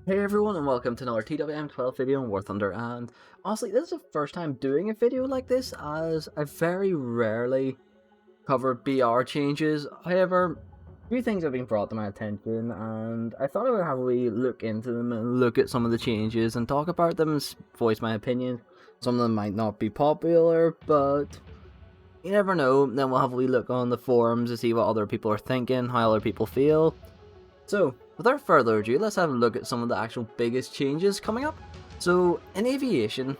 Hey everyone and welcome to another TWM12 video on War Thunder, and honestly this is the first time doing a video like this as I very rarely cover BR changes. However, a few things have been brought to my attention and I thought I would have a wee look into them and look at some of the changes and talk about them and voice my opinion. Some of them might not be popular, but you never know. Then we'll have a wee look on the forums to see what other people are thinking, how other people feel. So, without further ado, let's have a look at some of the actual biggest changes coming up. So, in aviation,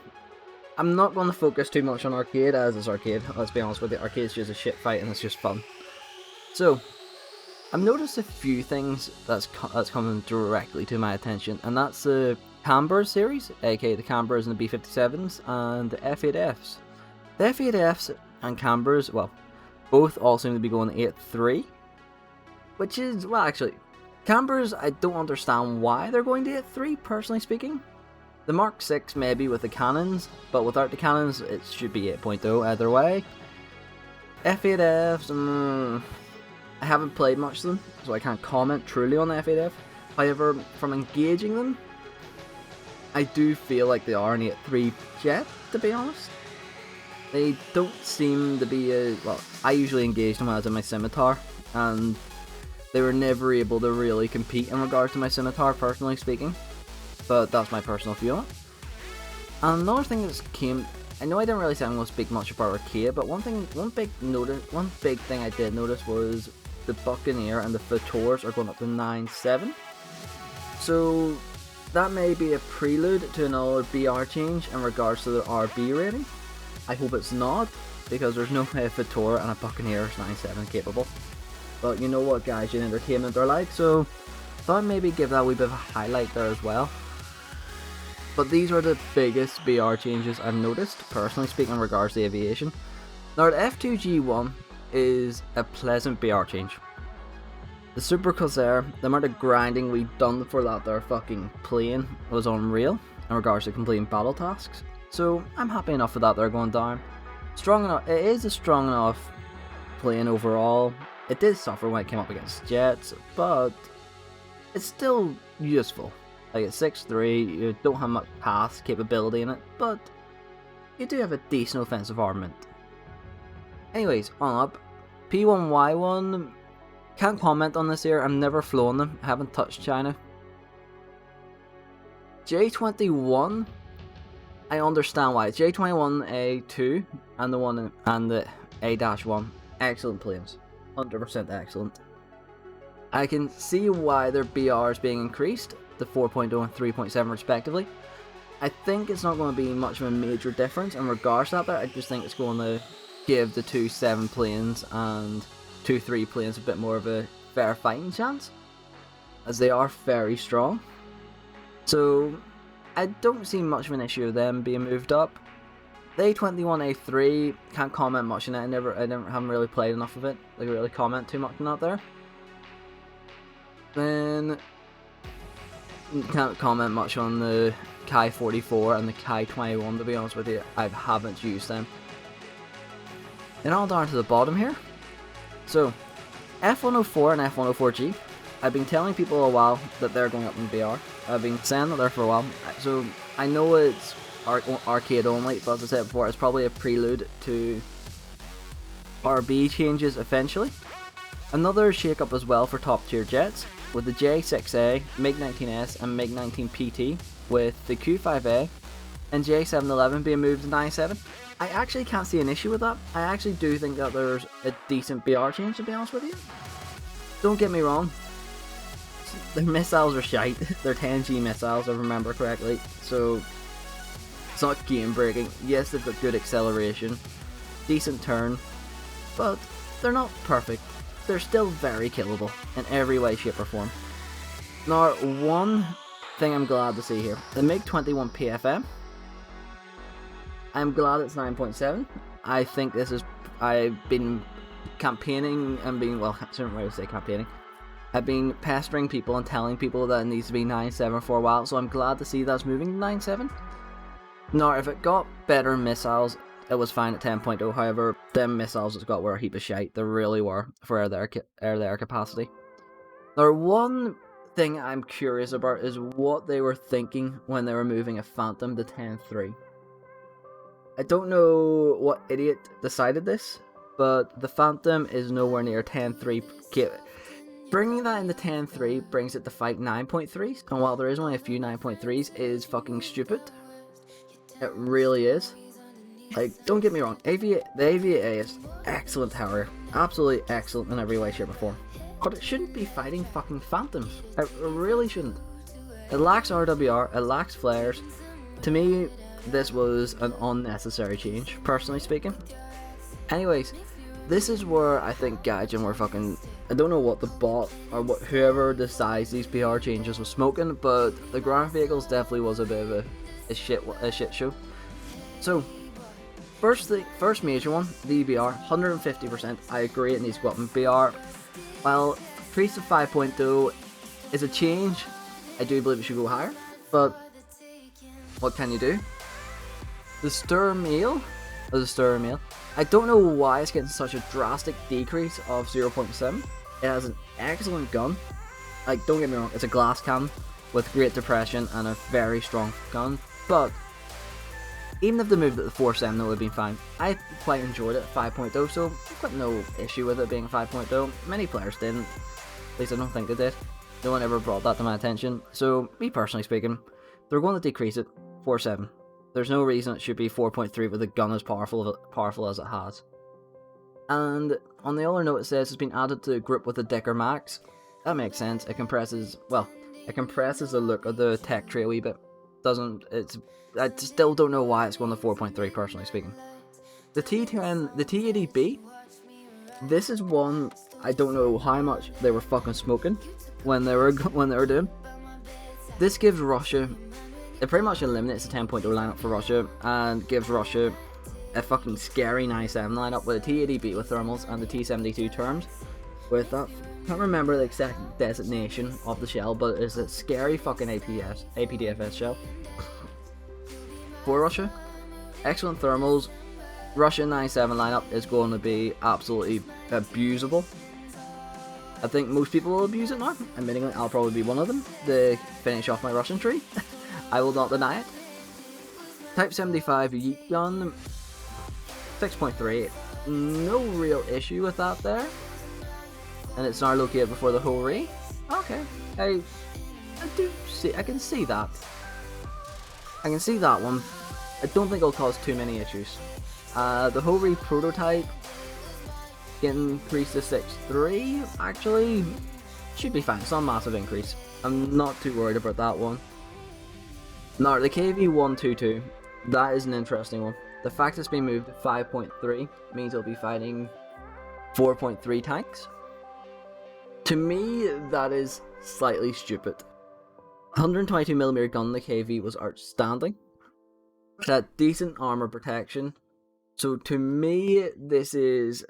I'm not going to focus too much on arcade, as it's arcade. Let's be honest with you, arcade's just a shit fight and it's just fun. So, I've noticed a few things that's coming directly to my attention, and that's the Cambers series, aka the Cambers and the B-57s, and the F-8Fs. The F-8Fs and Cambers, well, both all seem to be going 8-3, which is, well actually, Cambers, I don't understand why they're going to 8-3, personally speaking. The Mark 6 maybe with the cannons, but without the cannons it should be 8.0 either way. F8Fs, I haven't played much of them, so I can't comment truly on the F8F. However, from engaging them, I do feel like they are an 8-3 jet, to be honest. They don't seem to be well, I usually engage them when I was in my scimitar, and they were never able to really compete in regards to my scimitar, personally speaking. But that's my personal view on it. And another thing that came, I know I didn't really say I'm going to speak much about arcade, but one big thing I did notice was the Buccaneer and the Fatours are going up to 9.7. So that may be a prelude to another BR change in regards to the RB rating. I hope it's not, because there's no way a Fatour and a Buccaneer is 9.7 capable. But you know what Gaijin entertainment are like, so thought I'd maybe give that a wee bit of a highlight there as well. But these are the biggest BR changes I've noticed, personally speaking, in regards to aviation. Now the F2G1 is a pleasant BR change. The Super Corsair, the amount of grinding we've done for that there fucking plane was unreal in regards to completing battle tasks. So I'm happy enough with that they're going down. Strong enough, it is a strong enough plane overall. It did suffer when it came up against jets, but it's still useful. Like it's 6.3, you don't have much path capability in it, but you do have a decent offensive armament. Anyways, on up. P1Y1, can't comment on this here, I've never flown them, I haven't touched China. J21, I understand why. J21A2 and the A-1, excellent planes. 100% excellent. I can see why their BR is being increased, the 4.0 and 3.7 respectively. I think it's not going to be much of a major difference in regards to that, but I just think it's going to give the 2.7 planes and 2.3 planes a bit more of a fair fighting chance, as they are very strong. So I don't see much of an issue of them being moved up. The A21A3, can't comment much on it, I haven't really played enough of it, like really comment too much on that there. Then, can't comment much on the Kai 44 and the Kai 21, to be honest with you, I haven't used them. Then all down to the bottom here. So, F104 and F104G, I've been telling people a while that they're going up in BR. I've been saying that there for a while, so I know it's arcade only, but as I said before, it's probably a prelude to RB changes eventually. Another shake up as well for top tier jets, with the J6A, MiG-19S and MiG-19PT, with the Q5A and J711 being moved to 9.7. I actually can't see an issue with that. I actually do think that there's a decent BR change, to be honest with you. Don't get me wrong, their missiles are shite. They're 10G missiles, if I remember correctly, so it's not game breaking. Yes, they've got good acceleration, decent turn, but they're not perfect. They're still very killable in every way, shape or form. Now, one thing I'm glad to see here, the MiG-21 PFM, I'm glad it's 9.7. I think this is, I've been campaigning and being, well, I shouldn't really say campaigning, I've been pestering people and telling people that it needs to be 9.7 for a while, so I'm glad to see that's moving to 9.7. Now, if it got better missiles, it was fine at 10.0, however, them missiles it's got were a heap of shite, they really were, for air-to-air capacity. Now, one thing I'm curious about is what they were thinking when they were moving a Phantom to 10.3. I don't know what idiot decided this, but the Phantom is nowhere near 10.3. Bringing that into 10.3 brings it to fight 9.3s, and while there is only a few 9.3s, it is fucking stupid. It really is. Like, don't get me wrong, the AVA is excellent tower, absolutely excellent in every way, shape, or form. But it shouldn't be fighting fucking Phantoms. It really shouldn't. It lacks RWR, it lacks flares. To me, this was an unnecessary change, personally speaking. Anyways, this is where I think Gaijin were fucking... I don't know what the bot, or whoever decides these BR changes was smoking, but the ground vehicles definitely was a bit of a shit show. So, first major one, the BR, 150%, I agree it needs to go up in BR. While increase to 5.0 is a change, I do believe it should go higher, but what can you do? The stir meal, I don't know why it's getting such a drastic decrease of 0.7. It has an excellent gun. Like, don't get me wrong, it's a glass cannon with great depression and a very strong gun, but even if they moved it to 4.7, it would have been fine. I quite enjoyed it at 5.0, so I've got no issue with it being 5.0. Many players didn't, at least I don't think they did. No one ever brought that to my attention, so me personally speaking, they're going to decrease it 4.7. There's no reason it should be 4.3 with a gun as powerful as it has. And on the other note, it says it's been added to group with a Dicker Max. That makes sense. It compresses the look of the tech tree a wee bit. I still don't know why it's going to 4.3, personally speaking. The T80B, this is one I don't know how much they were fucking smoking when they were doing. This gives Russia, it pretty much eliminates the 10.0 lineup for Russia and gives Russia a fucking scary 9.7 lineup with a T80B with thermals and the T72 terms. With that, I can't remember the exact designation of the shell, but it's a scary fucking APDFS shell. For Russia, excellent thermals. Russian 9.7 lineup is going to be absolutely abusable. I think most people will abuse it now. Admittingly, I'll probably be one of them to finish off my Russian tree. I will not deny it. Type 75 Yeet gun, 6.3. No real issue with that there. And it's now located before the whole re. Okay, I can see that. I can see that one. I don't think it'll cause too many issues. The Hori prototype getting increased to 6.3 actually should be fine. It's not a massive increase. I'm not too worried about that one. Now, the KV-122, that is an interesting one. The fact it's been moved to 5.3 means it'll be fighting 4.3 tanks. To me, that is slightly stupid. 122mm gun in the KV was outstanding. It had decent armor protection. So to me, this is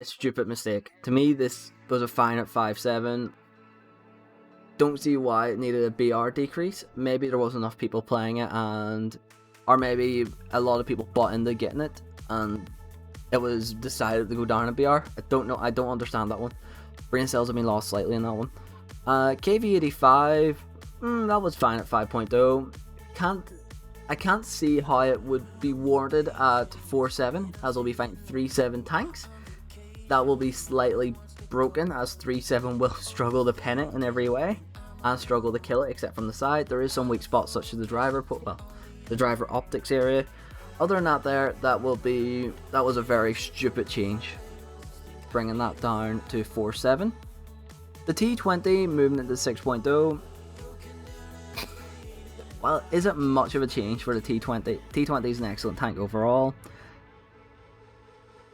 a stupid mistake. To me, this was a fine at 5.7. Don't see why it needed a BR decrease. Maybe there wasn't enough people playing it, or maybe a lot of people bought into getting it, and it was decided to go down a BR. I don't know. I don't understand that one. Brain cells have been lost slightly in that one. KV-85, that was fine at 5.0. I can't see how it would be warranted at 4.7, as we'll be fighting 3.7 tanks. That will be slightly broken, as 3.7 will struggle to pin it in every way, and struggle to kill it, except from the side. There is some weak spots, such as the driver, the driver optics area. Other than that that was a very stupid change, bringing that down to 4.7. The T20 moving into 6.0. Well, isn't much of a change for the T20. T20 is an excellent tank overall.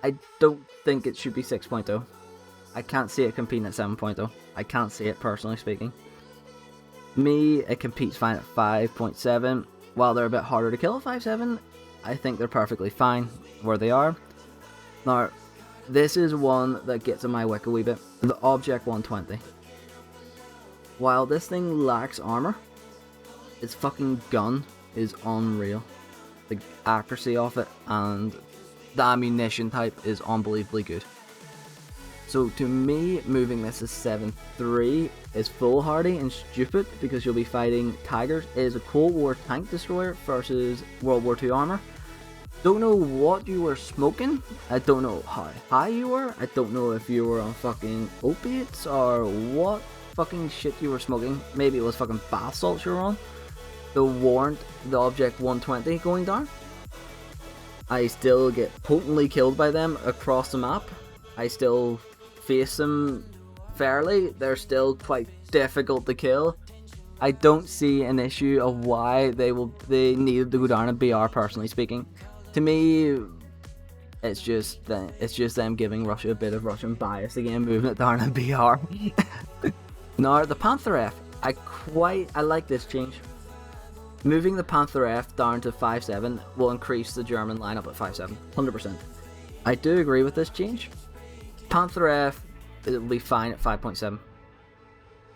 I don't think it should be 6.0. I can't see it competing at 7.0. I can't see it, personally speaking. It competes fine at 5.7. While they're a bit harder to kill at 5.7, I think they're perfectly fine where they are. Now, this is one that gets in my wick a wee bit. The Object 120. While this thing lacks armor, its fucking gun is unreal. The accuracy of it and the ammunition type is unbelievably good. So to me, moving this to 7-3 is foolhardy and stupid because you'll be fighting Tigers. It is a Cold War tank destroyer versus World War II armor. Don't know what you were smoking. I don't know how high you were. I don't know if you were on fucking opiates or what fucking shit you were smoking. Maybe it was fucking bath salts you were on. To warrant the Object 120 going down. I still get potently killed by them across the map. I still face them fairly. They're still quite difficult to kill. I don't see an issue of why they needed to go down in BR, personally speaking. To me, it's just them giving Russia a bit of Russian bias again, moving it down in BR. Now the Panther F, I like this change. Moving the Panther F down to 5.7 will increase the German lineup at 5.7, 100%. I do agree with this change. Panther F, it will be fine at 5.7.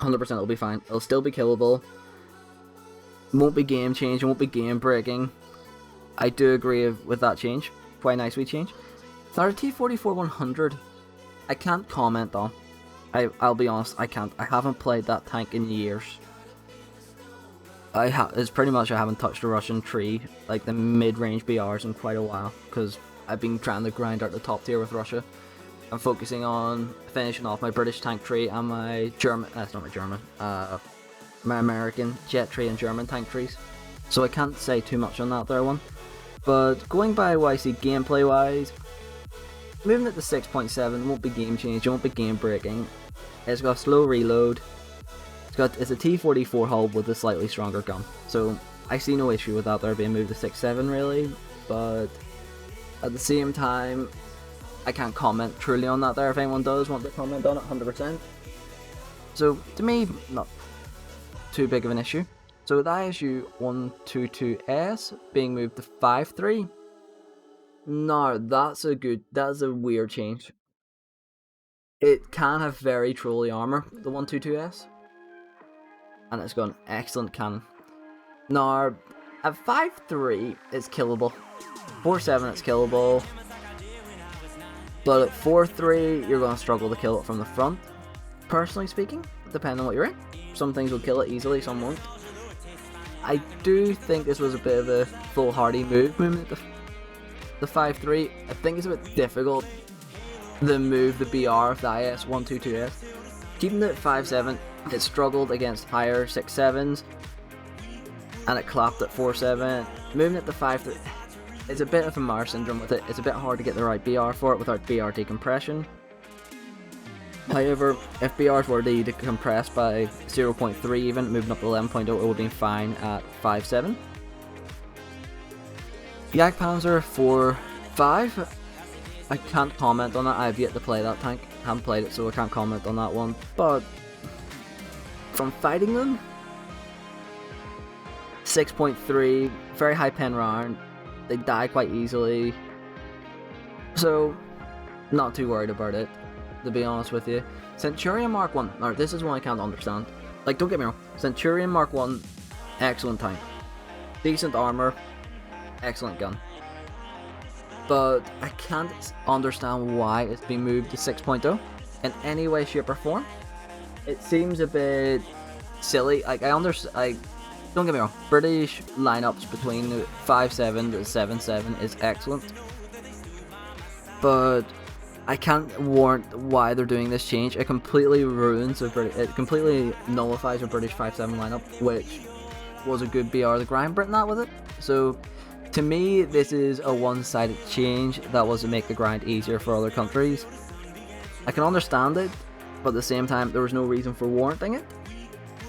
100% it'll be fine. It'll still be killable. Won't be game changing, won't be game breaking. I do agree with that change. Quite a nice wee change. Now the T-44-100, I can't comment on. I'll be honest, I can't. I haven't played that tank in years. It's pretty much I haven't touched a Russian tree, like the mid-range BRs, in quite a while, because I've been trying to grind out the top tier with Russia. I'm focusing on finishing off my British tank tree and my German, that's not my German, my American jet tree and German tank trees. So I can't say too much on that there one. But going by what I see gameplay wise, moving it to 6.7 won't be game changing, won't be game breaking. It's got a slow reload. It's a T-44 hull with a slightly stronger gun. So I see no issue with that there being moved to 6.7 really, but at the same time, I can't comment truly on that there. If anyone does want to comment on it, 100%. So to me, not too big of an issue. So with ISU 122S being moved to 5.3, no, that's a weird change. It can have very trolley armor, the 122S, and it's got an excellent cannon. Now, at 5.3, it's killable. 4.7, it's killable. But at 4.3, you're going to struggle to kill it from the front, personally speaking, depending on what you're in. Some things will kill it easily, some won't. I do think this was a bit of a foolhardy move, moving it to the 5.3. I think it's a bit difficult to move the BR of the IS-122S. Keeping it at 5.7, it struggled against higher 6.7s, and it clapped at 4.7. Moving it to 5.3, it's a bit of a Mars syndrome with it. It's a bit hard to get the right BR for it without BR decompression. However, if BRs were to decompress by 0.3 even, moving up to 11.0, it would be fine at 5.7. Jagdpanzer 4.5, I can't comment on that. I have yet to play that tank. I haven't played it, so I can't comment on that one. But from fighting them, 6.3, very high pen round. They die quite easily, so not too worried about it, to be honest with you. Centurion Mark 1, now this is one I can't understand. Like, don't get me wrong, Centurion Mark 1, excellent tank. Decent armor, excellent gun. But I can't understand why it's been moved to 6.0 in any way, shape or form. It seems a bit silly. Like, don't get me wrong, British lineups between 5.7 to 7.7 is excellent. But I can't warrant why they're doing this change. It completely ruins it completely nullifies a British 5.7 lineup, which was a good BR the grind Britain that with it. So to me, this is a one-sided change that was to make the grind easier for other countries. I can understand it, but at the same time, there was no reason for warranting it.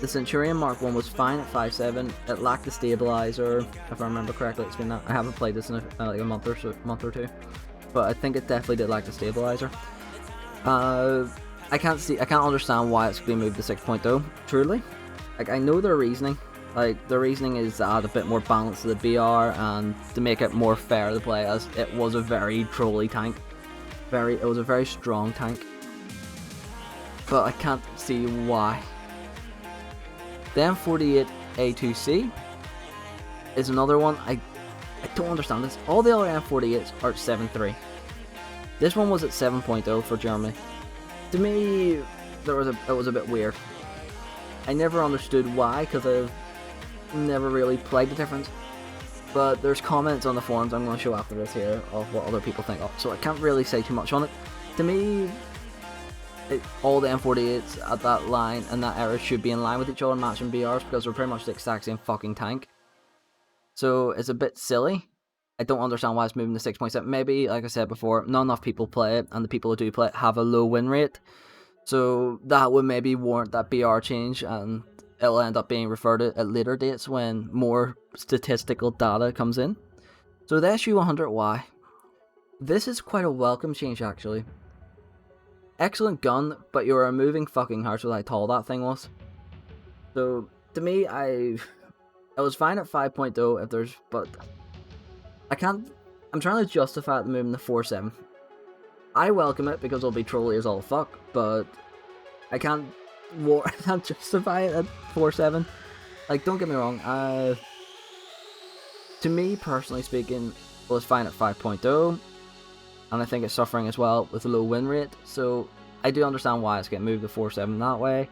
The Centurion Mark 1 was fine at 5.7. It lacked the stabilizer, if I remember correctly. It's been I haven't played this in like a month or two, but I think it definitely did lack the stabilizer. I can't understand why it's being moved to 6.0. Truly, like, I know their reasoning. Like, the reasoning is to add a bit more balance to the BR and to make it more fair to play, as it was a very trolly tank. It was a very strong tank, but I can't see why. The M48A2C is another one. I don't understand this. All the other M48s are at 7.3. This one was at 7.0 for Germany. To me, it was a bit weird. I never understood why, because I've never really played the difference. But there's comments on the forums I'm going to show after this here of what other people think of, so I can't really say too much on it. To me, all the M48s at that line and that era should be in line with each other matching BRs, because they're pretty much the exact same fucking tank. So it's a bit silly. I don't understand why it's moving to 6.7. Maybe, like I said before, not enough people play it, and the people who do play it have a low win rate. So that would maybe warrant that BR change, and it'll end up being referred to at later dates when more statistical data comes in. So the SU-100Y, this is quite a welcome change actually. Excellent gun, but you're removing fucking hearts with how tall that thing was. So to me, I was fine at 5.0 if there's, but I'm trying to justify it moving to 4.7. I welcome it because it'll be trolly as all fuck, but I can't justify it at 4.7. Like, don't get me wrong, to me, personally speaking, it was fine at 5.0, and I think it's suffering as well with a low win rate, so I do understand why it's getting moved to 4.7 that way.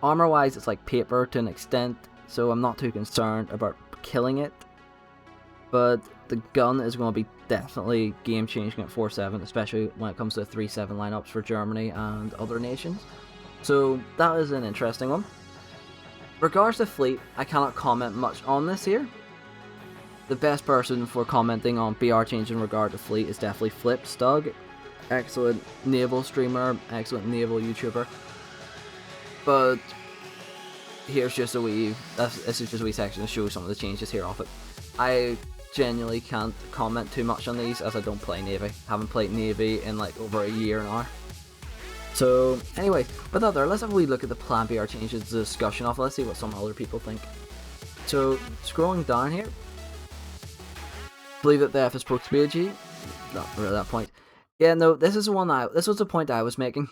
Armor-wise, it's like paper to an extent, so I'm not too concerned about killing it, but the gun is going to be definitely game-changing at 4.7, especially when it comes to 3.7 lineups for Germany and other nations. So that is an interesting one. Regards to fleet, I cannot comment much on this here. The best person for commenting on BR change in regard to fleet is definitely Flip Stug. Excellent naval streamer, excellent naval YouTuber. But here's just a wee, this is just a wee section to show some of the changes here off it. I genuinely can't comment too much on these as I don't play Navy. Haven't played Navy in like over a year now. So anyway, with that there, let's have a wee look at the Plan BR changes, the discussion of it. Let's see what some other people think. So scrolling down here, believe that the F is supposed to be a G. Not really that point. Yeah, no, this was the point I was making.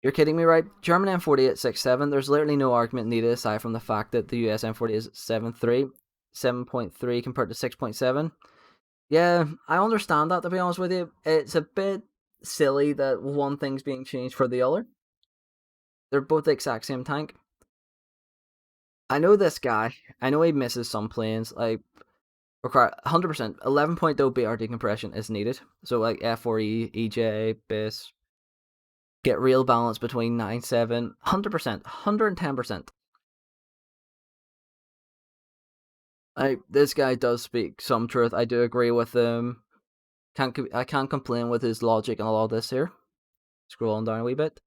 You're kidding me, right? German M48 6.7, there's literally no argument needed aside from the fact that the US M48 is 7.3 compared to 6.7. Yeah, I understand that, to be honest with you. It's a bit silly that one thing's being changed for the other. They're both the exact same tank. I know this guy. I know he misses some planes. Like, require 100%. 11.0 BR decompression is needed. So, like, F4E, EJ, BIS. Get real balance between 9.7. 100%. 110%. This guy does speak some truth. I do agree with him. I can't complain with his logic and all this here. Scrolling down a wee bit.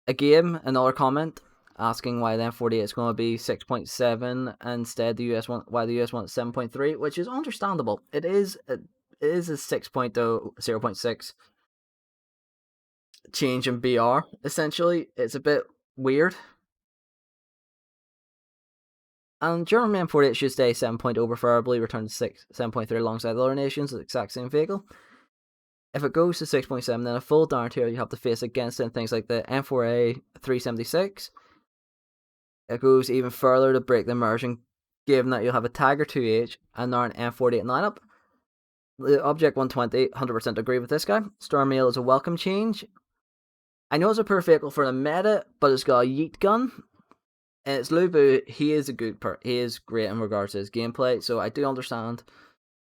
Again, another comment asking why the M48 is going to be 6.7 instead why the US wants 7.3, which is understandable. It is a 6.0 0.6 change in BR. Essentially, it's a bit weird. And German M48 should stay 7.0 preferably, return to 7.3 alongside the other nations, the exact same vehicle. If it goes to 6.7, then a full down tier you have to face against it in things like the M4A 376. It goes even further to break the immersion, given that you'll have a Tiger 2H and now an M48 in lineup. The Object 120, 100% agree with this guy. Storm Mail is a welcome change. I know it's a poor vehicle for the meta, but it's got a yeet gun. And it's Lubu, he is he is great in regards to his gameplay, so I do understand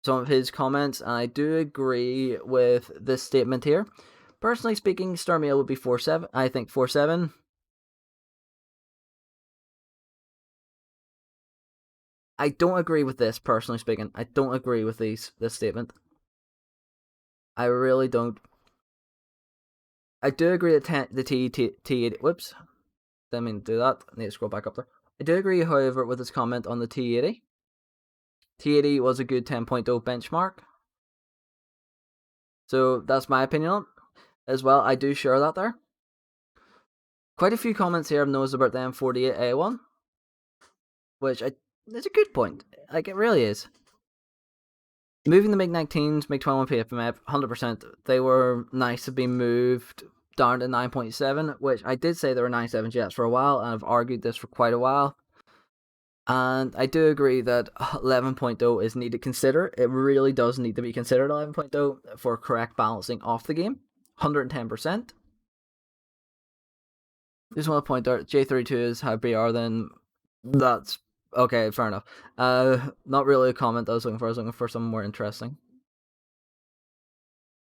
some of his comments, and I do agree with this statement here. Personally speaking, Stormmail would be 4.7. I think 4.7. I don't agree with this, personally speaking. I don't agree with this statement. I really don't. I do agree that the T80. Whoops. Didn't mean to do that. I need to scroll back up there. I do agree, however, with his comment on the T80. T80 was a good 10.0 benchmark. So that's my opinion on it as well. I do share that there. Quite a few comments here I've noticed about the M48A1, which it's a good point. Like, it really is. Moving the MiG-19s, MiG-21 PFMF, 100%. They were nice to be moved down to 9.7, which I did say there were 9.7 jets for a while, and I've argued this for quite a while. And I do agree that 11.0 is needed to consider. It really does need to be considered 11.0 for correct balancing off the game. 110%. Just want to point out, J32 is high BR, then that's okay, fair enough. Not really a comment I was looking for. I was looking for something more interesting.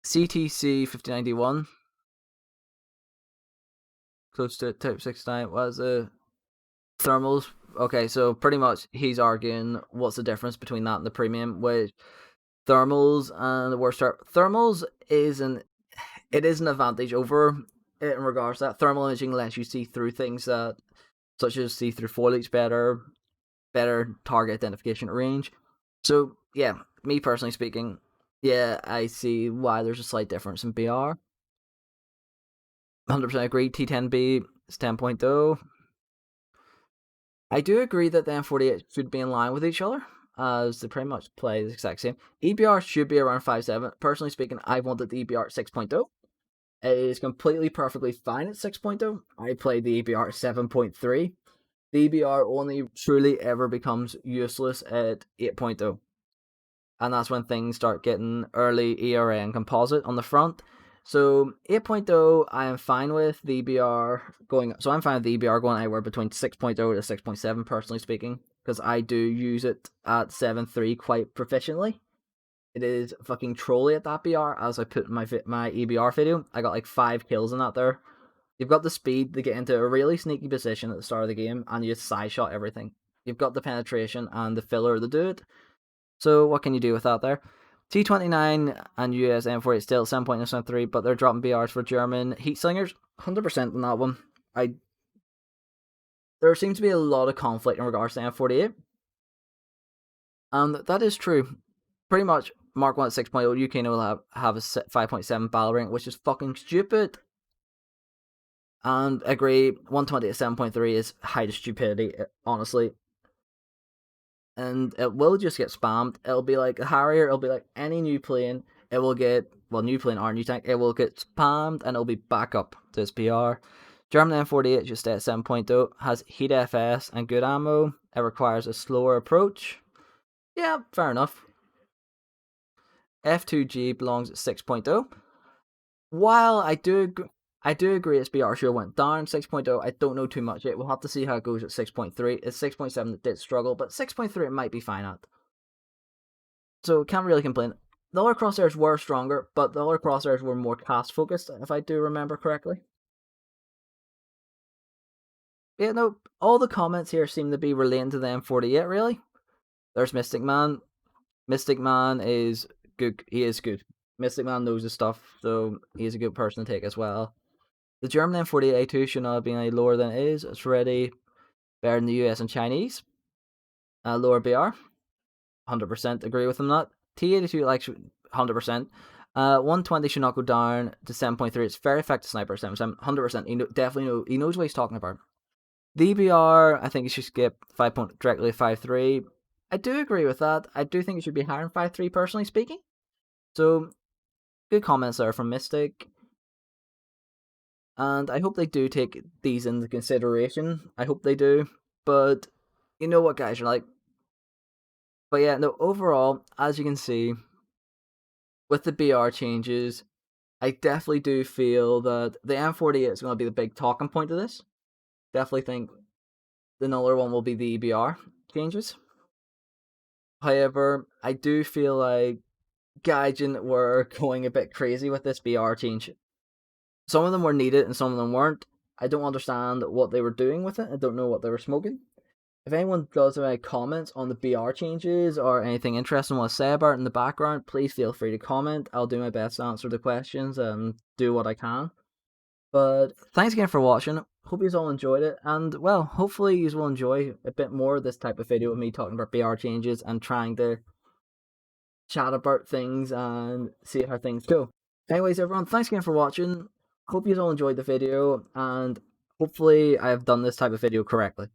CTC 5091, close to Type 69, was a thermals. Okay, so pretty much he's arguing what's the difference between that and the premium, which thermals and the worst thermals is an advantage over it in regards to that. Thermal imaging lets you see through things that, such as see through foliage better target identification at range. So yeah, me personally speaking, yeah, I see why there's a slight difference in BR. 100% agree. T10B is 10.0. I do agree that the M48 should be in line with each other, as they pretty much play the exact same. EBR should be around 5.7. Personally speaking, I wanted the EBR at 6.0. It is completely perfectly fine at 6.0. I played the EBR at 7.3. The EBR only truly ever becomes useless at 8.0. And that's when things start getting early ERA and composite on the front. So 8.0, I am fine with the EBR going. So I'm fine with the EBR going anywhere between 6.0 to 6.7, personally speaking, because I do use it at 7.3 quite proficiently. It is fucking trolly at that BR. As I put in my EBR video, I got like 5 kills in that there. You've got the speed to get into a really sneaky position at the start of the game, and you just side shot everything. You've got the penetration and the filler to do it. So what can you do with that there? T29 and US M48 still at 7.03, but they're dropping BRs for German heat slingers. 100% on that one. There seems to be a lot of conflict in regards to M48. And that is true. Pretty much Mark 1 at 6.0, UK will have a 5.7 battle rank, which is fucking stupid. And agree, 120 at 7.3 is height of stupidity, honestly. And it will just get spammed. It'll be like a Harrier, it'll be like any new plane, it will get, well, new plane or new tank, it will get spammed and it'll be back up to its BR. German M48 just at 7.0, has heat FS and good ammo. It requires a slower approach. Yeah, fair enough. F2G belongs at 6.0. While I do agree its BR sure went down 6.0, I don't know too much yet. We'll have to see how it goes at 6.3. It's 6.7 that did struggle, but 6.3 it might be fine at. So can't really complain. The other crosshairs were stronger, but the other crosshairs were more cast focused, if I do remember correctly. Yeah, no, all the comments here seem to be relating to the M48, really. There's Mystic Man. Mystic Man is good. He is good. Mystic Man knows his stuff, so he is a good person to take as well. The German M48A2 should not have been any lower than it is. It's already better than the US and Chinese. Lower BR. 100% agree with him that. T82 like 100%. 120 should not go down to 7.3. It's very effective sniper. 100%. He knows what he's talking about. The EBR, I think he should skip 5 directly 5.3. I do agree with that. I do think it should be higher than 5.3, personally speaking. So, good comments there from Mystic. And I hope they do take these into consideration. I hope they do. But you know what guys are like. But yeah, no, overall, as you can see, with the BR changes, I definitely do feel that the M48 is going to be the big talking point of this. Definitely think another one will be the EBR changes. However, I do feel like Gaijin were going a bit crazy with this BR change. Some of them were needed and some of them weren't. I don't understand what they were doing with it. I don't know what they were smoking. If anyone does have any comments on the BR changes or anything interesting want to say about it in the background, please feel free to comment. I'll do my best to answer the questions and do what I can. But thanks again for watching. Hope you all enjoyed it. And, well, hopefully you will enjoy a bit more of this type of video with me talking about BR changes and trying to chat about things and see how things go. Anyways, everyone, thanks again for watching. Hope you all enjoyed the video, and hopefully I have done this type of video correctly.